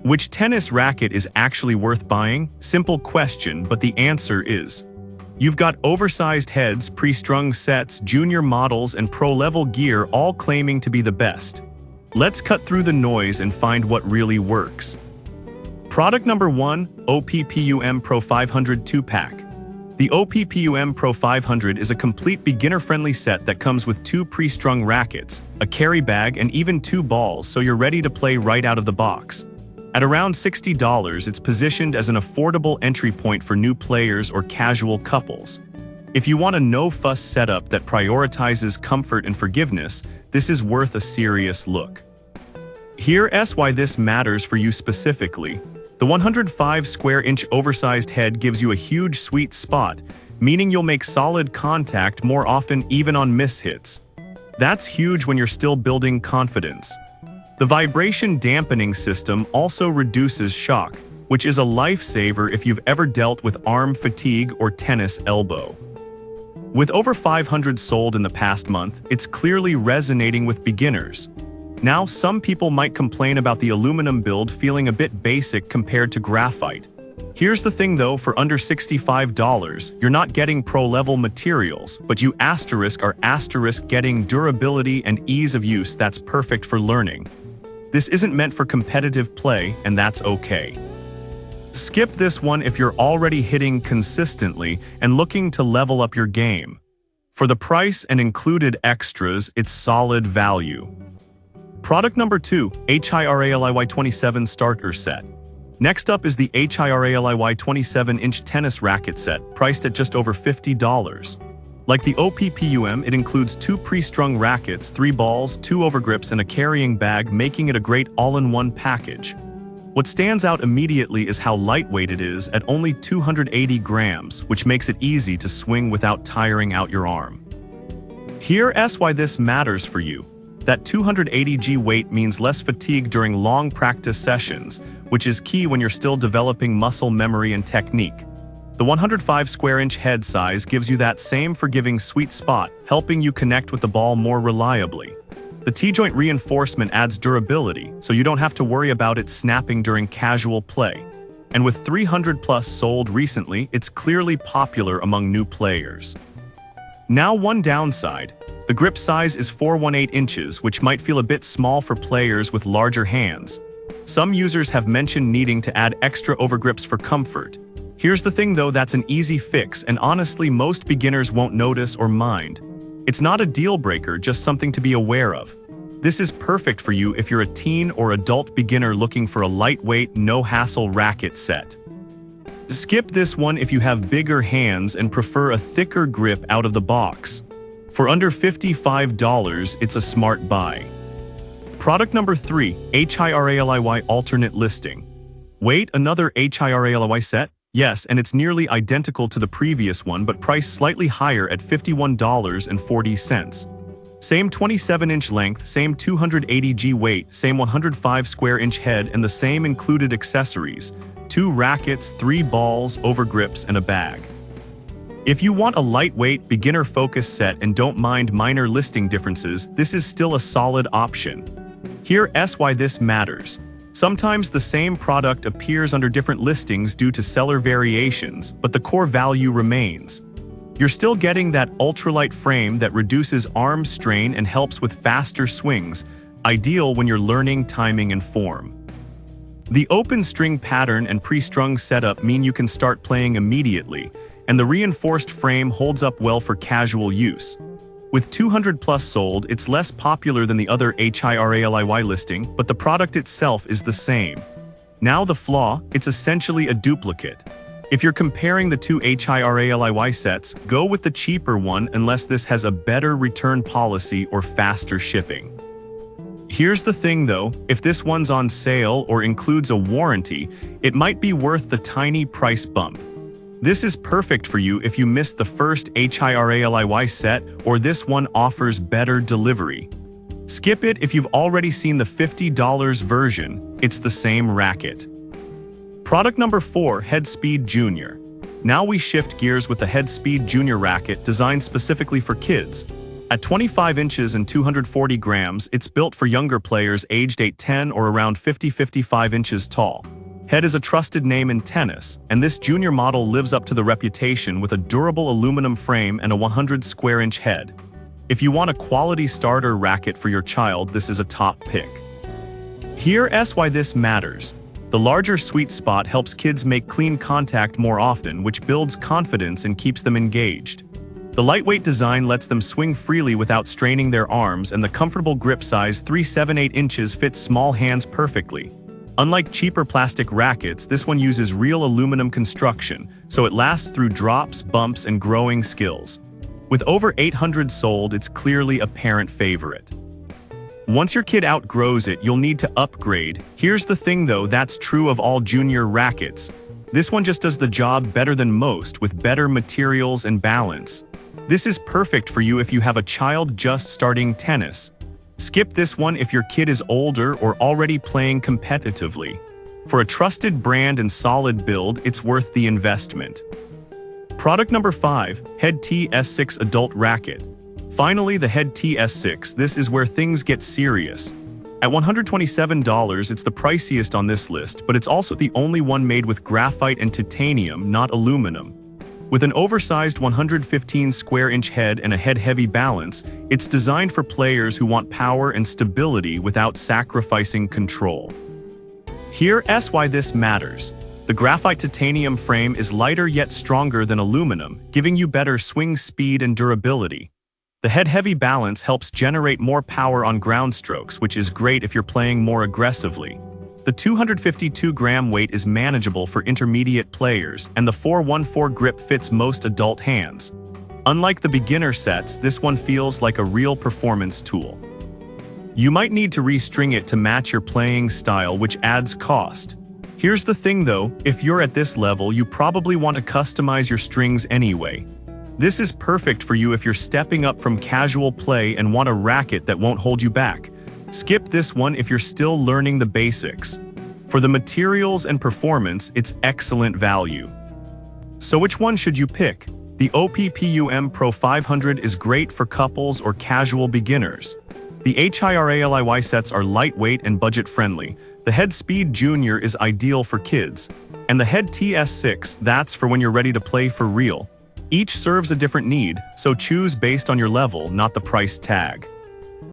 Which tennis racket is actually worth buying? Simple question, but the answer is: you've got oversized heads, pre-strung sets, junior models, and pro-level gear all claiming to be the best. Let's cut through the noise and find what really works. Product number 1, Oppum Pro 500 2-pack. The Oppum Pro 500 is a complete beginner-friendly set that comes with 2 pre-strung rackets, a carry bag, and even 2 balls, so you're ready to play right out of the box. At around $60, it's positioned as an affordable entry point for new players or casual couples. If you want a no-fuss setup that prioritizes comfort and forgiveness, this is worth a serious look. Here's why this matters for you specifically. The 105 square inch oversized head gives you a huge sweet spot, meaning you'll make solid contact more often even on mishits. That's huge when you're still building confidence. The vibration dampening system also reduces shock, which is a lifesaver if you've ever dealt with arm fatigue or tennis elbow. With over 500 sold in the past month, it's clearly resonating with beginners. Now, some people might complain about the aluminum build feeling a bit basic compared to graphite. Here's the thing though, for under $65, you're not getting pro-level materials, but you are getting durability and ease of use that's perfect for learning. This isn't meant for competitive play, and that's okay. Skip this one if you're already hitting consistently and looking to level up your game. For the price and included extras, it's solid value. Product number 2, Hiraliy 27 Starter Set. Next up is the Hiraliy 27-inch tennis racket set, priced at just over $50. Like the Oppum, it includes 2 pre-strung rackets, 3 balls, 2 overgrips, and a carrying bag, making it a great all-in-one package. What stands out immediately is how lightweight it is at only 280 grams, which makes it easy to swing without tiring out your arm. Here's why this matters for you. That 280g weight means less fatigue during long practice sessions, which is key when you're still developing muscle memory and technique. The 105 square inch head size gives you that same forgiving sweet spot, helping you connect with the ball more reliably. The T-joint reinforcement adds durability, so you don't have to worry about it snapping during casual play. And with 300 plus sold recently, it's clearly popular among new players. Now, one downside. The grip size is 418 inches, which might feel a bit small for players with larger hands. Some users have mentioned needing to add extra overgrips for comfort. Here's the thing though, that's an easy fix, and honestly most beginners won't notice or mind. It's not a deal breaker, just something to be aware of. This is perfect for you if you're a teen or adult beginner looking for a lightweight, no-hassle racket set. Skip this one if you have bigger hands and prefer a thicker grip out of the box. For under $55, it's a smart buy. Product number 3, Hiraliy alternate listing. Wait, another Hiraliy set? Yes, and it's nearly identical to the previous one, but priced slightly higher at $51.40. Same 27-inch length, same 280g weight, same 105 square inch head, and the same included accessories: 2 rackets, 3 balls, overgrips, and a bag. If you want a lightweight, beginner-focused set and don't mind minor listing differences, this is still a solid option. Here's why this matters. Sometimes the same product appears under different listings due to seller variations, but the core value remains. You're still getting that ultralight frame that reduces arm strain and helps with faster swings, ideal when you're learning timing and form. The open string pattern and pre-strung setup mean you can start playing immediately, and the reinforced frame holds up well for casual use. With 200 plus sold, it's less popular than the other Hiraliy listing, but the product itself is the same. Now the flaw, it's essentially a duplicate. If you're comparing the 2 Hiraliy sets, go with the cheaper one unless this has a better return policy or faster shipping. Here's the thing though, if this one's on sale or includes a warranty, it might be worth the tiny price bump. This is perfect for you if you missed the first Hiraliy set or this one offers better delivery. Skip it if you've already seen the $50 version, it's the same racket. Product number 4, Headspeed Junior. Now we shift gears with the Headspeed Junior racket designed specifically for kids. At 25 inches and 240 grams, it's built for younger players aged 8-10 or around 50-55 inches tall. Head is a trusted name in tennis, and this junior model lives up to the reputation with a durable aluminum frame and a 100 square inch head. If you want a quality starter racket for your child, this is a top pick. Here's why this matters. The larger sweet spot helps kids make clean contact more often, which builds confidence and keeps them engaged. The lightweight design lets them swing freely without straining their arms, and the comfortable grip size 3/7/8 inches fits small hands perfectly. Unlike cheaper plastic rackets, this one uses real aluminum construction, so it lasts through drops, bumps, and growing skills. With over 800 sold, it's clearly a parent favorite. Once your kid outgrows it, you'll need to upgrade. Here's the thing though, that's true of all junior rackets. This one just does the job better than most, with better materials and balance. This is perfect for you if you have a child just starting tennis. Skip this one if your kid is older or already playing competitively. For a trusted brand and solid build, it's worth the investment. Product number 5, Head TS6 Adult Racket. Finally, the Head TS6, this is where things get serious. At $127, it's the priciest on this list, but it's also the only one made with graphite and titanium, not aluminum. With an oversized 115 square inch head and a head-heavy balance, it's designed for players who want power and stability without sacrificing control. Here's why this matters. The graphite titanium frame is lighter yet stronger than aluminum, giving you better swing speed and durability. The head-heavy balance helps generate more power on ground strokes, which is great if you're playing more aggressively. The 252-gram weight is manageable for intermediate players, and the 414 grip fits most adult hands. Unlike the beginner sets, this one feels like a real performance tool. You might need to restring it to match your playing style, which adds cost. Here's the thing though, if you're at this level, you probably want to customize your strings anyway. This is perfect for you if you're stepping up from casual play and want a racket that won't hold you back. Skip this one if you're still learning the basics. For the materials and performance, it's excellent value. So which one should you pick? The Oppum Pro 500 is great for couples or casual beginners. The Hiraliy sets are lightweight and budget-friendly. The Headspeed Junior is ideal for kids. And the Head TS6, that's for when you're ready to play for real. Each serves a different need, so choose based on your level, not the price tag.